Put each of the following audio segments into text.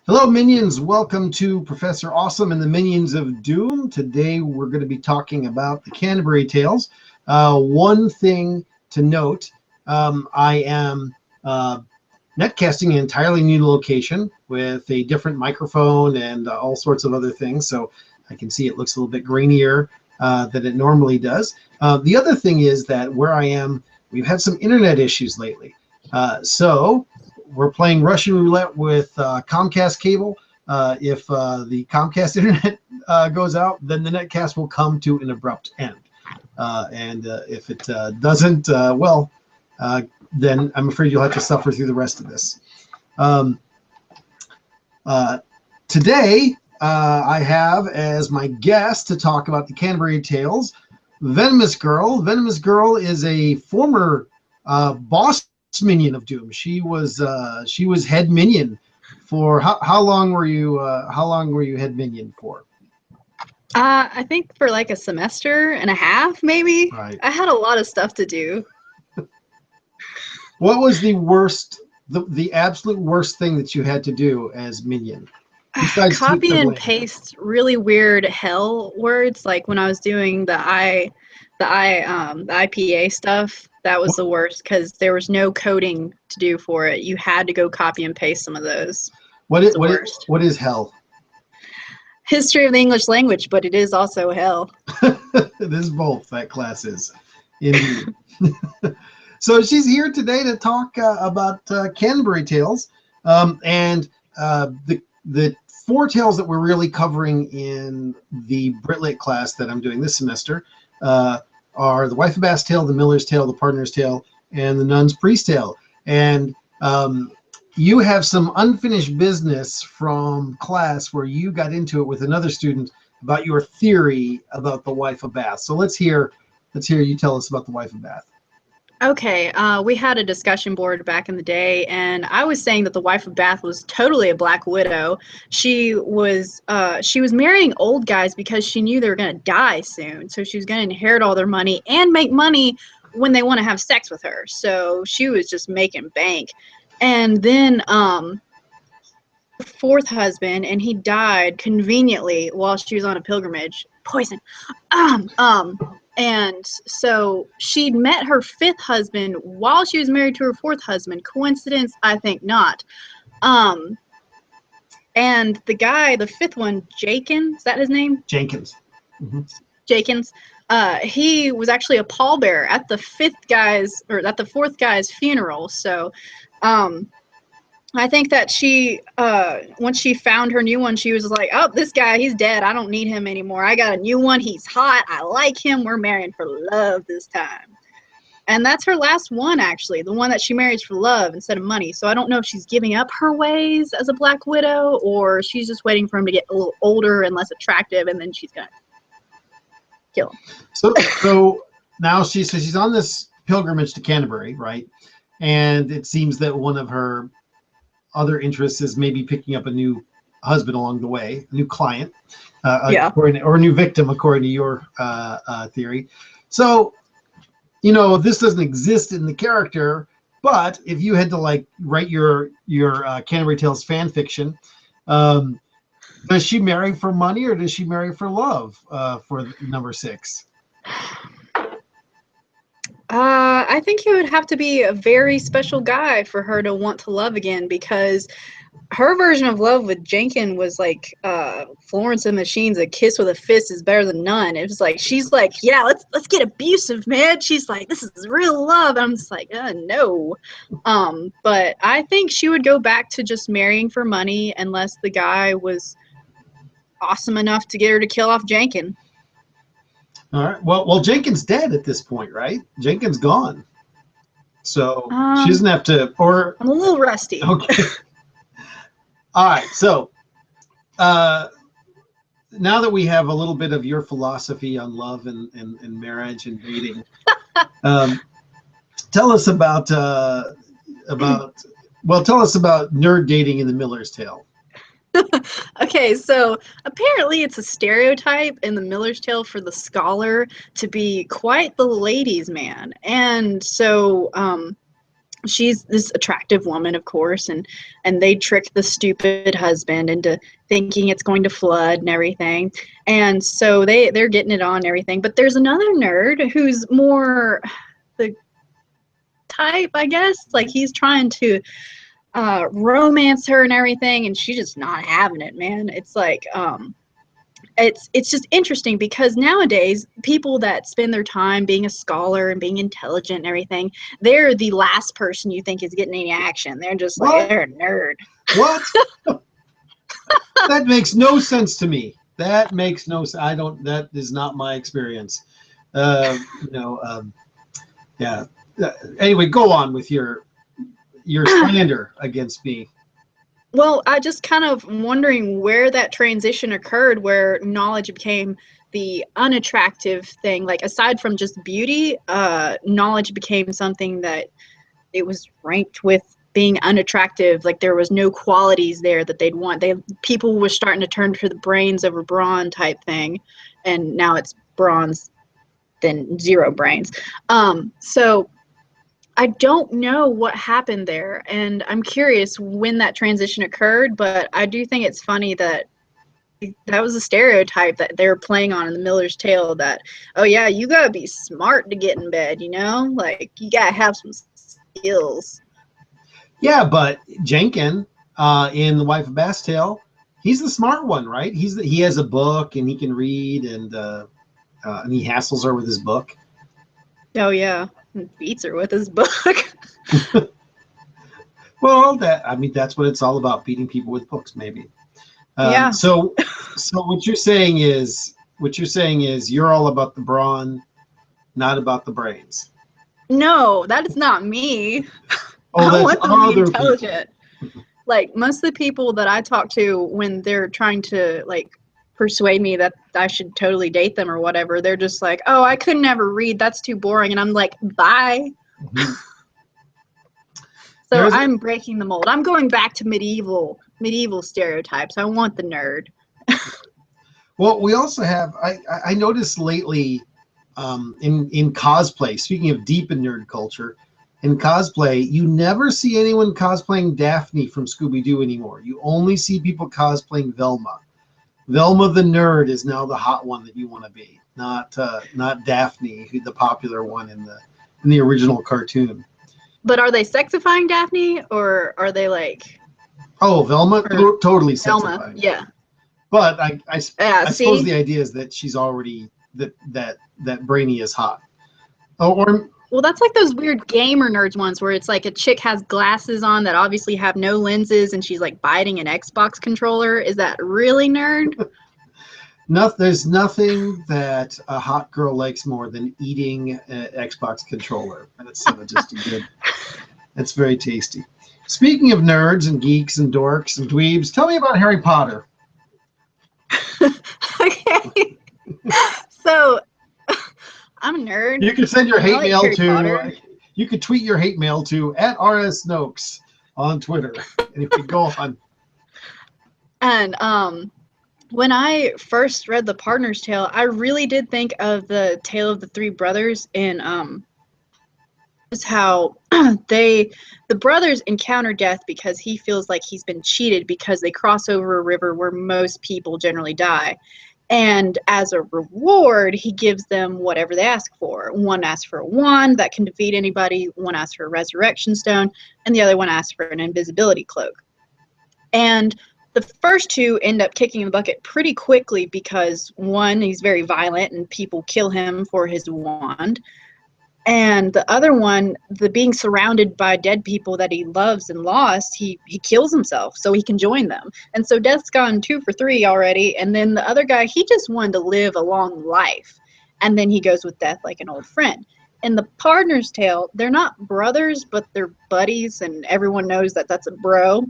Hello, Minions. Welcome to Professor Awesome and the Minions of Doom. Today, we're going to be talking about the Canterbury Tales. One thing to note, I am netcasting an entirely new location with a different microphone and all sorts of other things. So I can see it looks a little bit grainier than it normally does. The other thing is that where I am, we've had some internet issues lately. So we're playing Russian roulette with Comcast cable. If the Comcast internet goes out, then the netcast will come to an abrupt end. And if it doesn't, then I'm afraid you'll have to suffer through the rest of this. Today, I have as my guest to talk about the Canterbury Tales, Venomous Girl. Venomous Girl is a former boss minion of Doom. She was head minion for how long were you head minion for? I think for like a semester and a half, maybe. Right. I had a lot of stuff to do. What was the worst, the absolute worst thing that you had to do as minion? Besides Copy and paste really weird hell words. Like when I was doing the IPA stuff, that was the worst because there was no coding to do for it. You had to go copy and paste some of those. What is hell? History of the English language, but it is also hell. It is both. That class is, indeed. So she's here today to talk about Canterbury Tales, and the four tales that we're really covering in the Britlit class that I'm doing this semester are the Wife of Bath's Tale, the Miller's Tale, the Partner's Tale, and the Nun's Priest Tale. And you have some unfinished business from class where you got into it with another student about your theory about the Wife of Bath. So let's hear you tell us about the Wife of Bath. Okay, we had a discussion board back in the day, and I was saying that the Wife of Bath was totally a Black Widow. She was marrying old guys because she knew they were going to die soon, so she was going to inherit all their money and make money when they want to have sex with her. So she was just making bank. And then fourth husband, and he died conveniently while she was on a pilgrimage. Poison. And so she'd met her fifth husband while she was married to her fourth husband. Coincidence? I think not. And the guy, the fifth one, Jakin, is that his name? Jenkins. Mm-hmm. Jenkins. He was actually a pallbearer at the fourth guy's funeral. So, I think that she, once she found her new one, she was like, oh, this guy, he's dead. I don't need him anymore. I got a new one. He's hot. I like him. We're marrying for love this time. And that's her last one, actually, the one that she marries for love instead of money. So I don't know if she's giving up her ways as a Black Widow or she's just waiting for him to get a little older and less attractive, and then she's going to kill him. So now she's on this pilgrimage to Canterbury, right? And it seems that one of her other interests is maybe picking up a new husband along the way, a new client, or a new victim, according to your theory. So, this doesn't exist in the character, but if you had to write your Canterbury Tales fan fiction, does she marry for money or does she marry for love for number 6? I think he would have to be a very special guy for her to want to love again, because her version of love with Jenkins was like Florence and the Machine's A Kiss with a Fist is better than none. It was like, she's like, yeah, let's get abusive, man. She's like, this is real love. I'm just like, no. But I think she would go back to just marrying for money unless the guy was awesome enough to get her to kill off Jenkins. All right. Well, Jenkins dead at this point, right? Jenkins gone. So she doesn't have to. Or I'm a little rusty. Okay. All right. So now that we have a little bit of your philosophy on love and marriage and dating, tell us about nerd dating in the Miller's Tale. Okay, so apparently it's a stereotype in the Miller's Tale for the scholar to be quite the ladies' man. And so she's this attractive woman, of course, and they tricked the stupid husband into thinking it's going to flood and everything. And so they're getting it on and everything. But there's another nerd who's more the type, I guess. Like, he's trying to romance her and everything, and she's just not having it, man. It's like it's just interesting because nowadays people that spend their time being a scholar and being intelligent and everything, they're the last person you think is getting any action. They're just like, What? they're a nerd. What? That makes no sense to me. That makes no sense. I don't. That is not my experience. You know. Yeah. Anyway, go on with your slander against me. Well, I just kind of wondering where that transition occurred, where knowledge became the unattractive thing. Like, aside from just beauty, knowledge became something that it was ranked with being unattractive. Like, there was no qualities there that they'd want. People were starting to turn to the brains over brawn type thing, and now it's bronze then zero brains. So I don't know what happened there, and I'm curious when that transition occurred, but I do think it's funny that was a stereotype that they're playing on in the Miller's Tale, that, oh yeah, you gotta be smart to get in bed, you know? Like, you gotta have some skills. Yeah, but Jenkin, in The Wife of Bastille, he's the smart one, right? He has a book and he can read, and he hassles her with his book. Oh yeah, and beats her with his book. Well, that's what it's all about, beating people with books, maybe. Yeah. So what you're saying is you're all about the brawn, not about the brains. No, that is not me. Oh, I that's want them to be other intelligent. people. Like, most of the people that I talk to when they're trying to, like, persuade me that I should totally date them or whatever, they're just like, oh, I could never read, that's too boring. And I'm like, bye. Mm-hmm. So I'm breaking the mold. I'm going back to medieval stereotypes. I want the nerd. Well, we also have, I noticed lately, in cosplay, speaking of deep in nerd culture, in cosplay, you never see anyone cosplaying Daphne from Scooby-Doo anymore. You only see people cosplaying Velma. Velma the nerd is now the hot one that you want to be, not Daphne, the popular one in the original cartoon. But are they sexifying Daphne, or are they like? Oh, Velma, totally Velma, sexifying. yeah. But I suppose the idea is that she's already that Brainy is hot. Oh, well, that's like those weird gamer nerds ones where it's like a chick has glasses on that obviously have no lenses and she's like biting an Xbox controller. Is that really nerd? No, there's nothing that a hot girl likes more than eating an Xbox controller. That's just good. That's very tasty. Speaking of nerds and geeks and dorks and dweebs, tell me about Harry Potter. Okay. So, I'm a nerd. You can send your hate mail Harry to. Potter. You could tweet your hate mail to @RSNokes on Twitter. And if you go on. And when I first read The Partner's Tale, I really did think of the Tale of the Three Brothers, and is how the brothers encounter death because he feels like he's been cheated because they cross over a river where most people generally die. And as a reward, he gives them whatever they ask for. One asks for a wand that can defeat anybody, one asks for a resurrection stone, and the other one asks for an invisibility cloak. And the first two end up kicking the bucket pretty quickly because, one, he's very violent and people kill him for his wand. And the other one, the being surrounded by dead people that he loves and lost, he kills himself so he can join them. And so Death's gone 2 for 3 already. And then the other guy, he just wanted to live a long life. And then he goes with Death like an old friend. In The Partner's Tale, they're not brothers, but they're buddies, and everyone knows that that's a bro.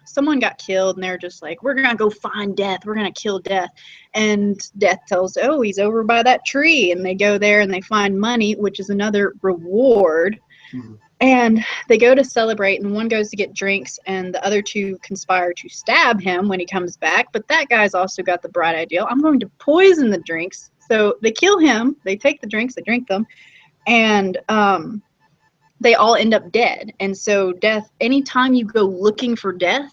Someone got killed, and they're just like, we're gonna go find Death, we're gonna kill Death. And Death tells, oh, he's over by that tree, and they go there and they find money, which is another reward. Mm-hmm. And they go to celebrate, and one goes to get drinks, and the other two conspire to stab him when he comes back. But that guy's also got the bright idea, I'm going to poison the drinks. So they kill him, they take the drinks, they drink them, and they all end up dead. And so death, anytime you go looking for death,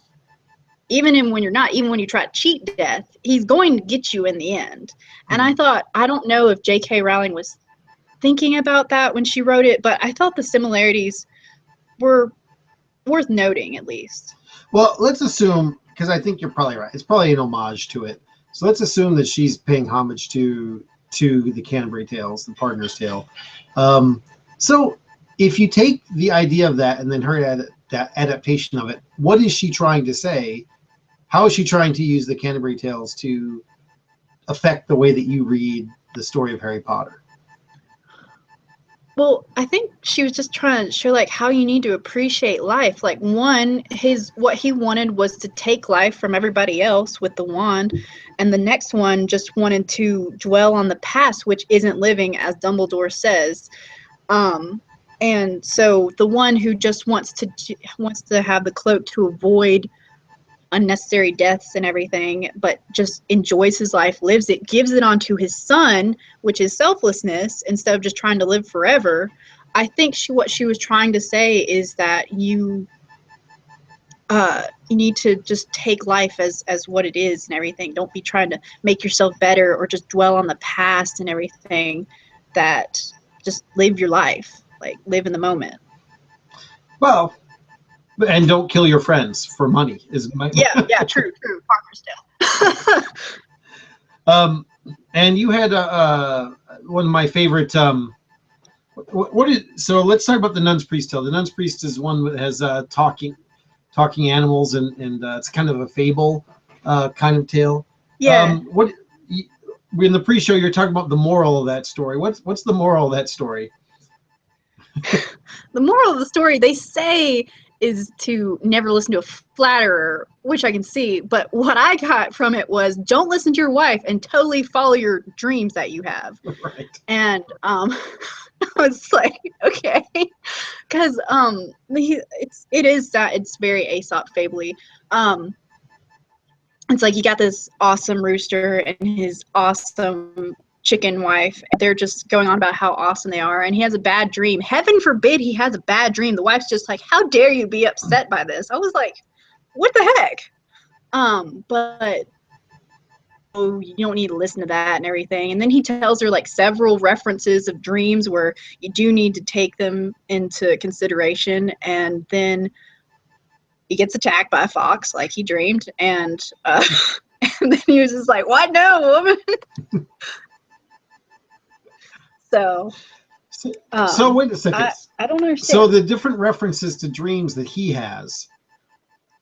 even when you're not, even when you try to cheat death, he's going to get you in the end. And I thought, I don't know if J.K. Rowling was thinking about that when she wrote it, but I thought the similarities were worth noting, at least. Well, let's assume, because I think you're probably right, it's probably an homage to it. So let's assume that she's paying homage to the Canterbury Tales, the Partner's Tale. So if you take the idea of that and then her that adaptation of it, what is she trying to say? How is she trying to use the Canterbury Tales to affect the way that you read the story of Harry Potter? Well, I think she was just trying to show like how you need to appreciate life. Like what he wanted was to take life from everybody else with the wand, and the next one just wanted to dwell on the past, which isn't living, as Dumbledore says. And so the one who just wants to have the cloak to avoid unnecessary deaths and everything, but just enjoys his life, lives it, gives it onto his son, which is selflessness, instead of just trying to live forever. I think what she was trying to say is that you need to just take life as what it is and everything. Don't be trying to make yourself better or just dwell on the past and everything. That just live your life, like live in the moment. Well, and don't kill your friends for money is my yeah true Partner's Tale. And you had one of my favorite what is, so let's talk about the Nun's Priest tale. The Nun's Priest is one that has talking animals, and it's kind of a fable kind of tale. What in the pre-show you're talking about the moral of that story. What's the moral of that story? The moral of the story, they say, is to never listen to a flatterer, which I can see. But what I got from it was don't listen to your wife and totally follow your dreams that you have. Right. And I was like, okay, because it's very Aesop fably. It's like you got this awesome rooster and his awesome chicken wife. They're just going on about how awesome they are, and he has a bad dream. Heaven forbid he has a bad dream. The wife's just like, how dare you be upset by this? I was like, what the heck? But you don't need to listen to that and everything. And then he tells her like several references of dreams where you do need to take them into consideration. And then he gets attacked by a fox like he dreamed, and and then he was just like, what? No, woman. So wait a second. I don't understand. So the different references to dreams that he has,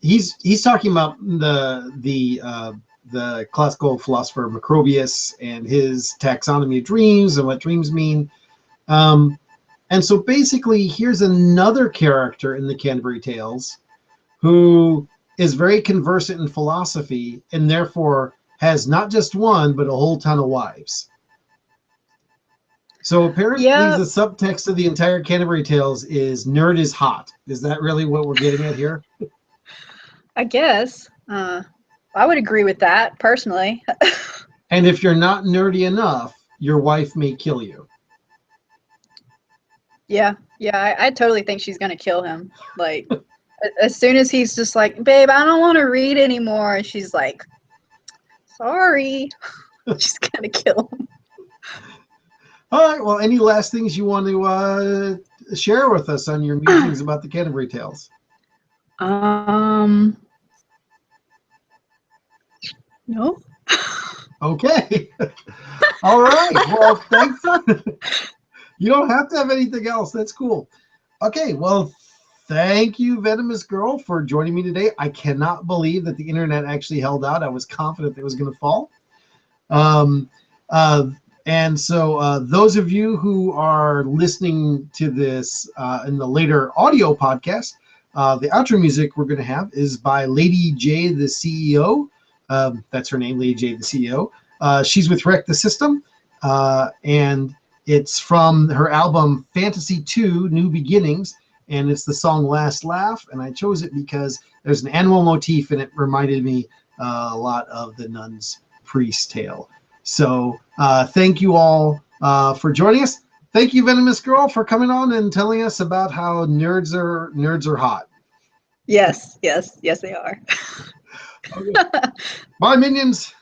he's talking about the classical philosopher Macrobius and his taxonomy of dreams and what dreams mean. And so basically, here's another character in the Canterbury Tales who is very conversant in philosophy and therefore has not just one, but a whole ton of wives. So apparently the subtext of the entire Canterbury Tales is nerd is hot. Is that really what we're getting at here? I guess. I would agree with that, personally. And if you're not nerdy enough, your wife may kill you. Yeah, I totally think she's going to kill him. Like, as soon as he's just like, babe, I don't want to read anymore, and she's like, sorry. She's going to kill him. All right. Well, any last things you want to share with us on your musings about the Canterbury Tales? No. Okay. All right. Well, thanks. You don't have to have anything else. That's cool. Okay. Well, thank you, Venomous Girl, for joining me today. I cannot believe that the internet actually held out. I was confident it was going to fall. And so those of you who are listening to this in the later audio podcast, the outro music we're going to have is by Lady J, the CEO. That's her name, Lady J, the CEO. She's with Wreck the System, and it's from her album Fantasy 2, New Beginnings, and it's the song Last Laugh, and I chose it because there's an animal motif, and it reminded me a lot of the Nun's Priest tale. So thank you all for joining us. Thank you, Venomous Girl, for coming on and telling us about how nerds are hot. Yes, they are. Okay. Bye, minions.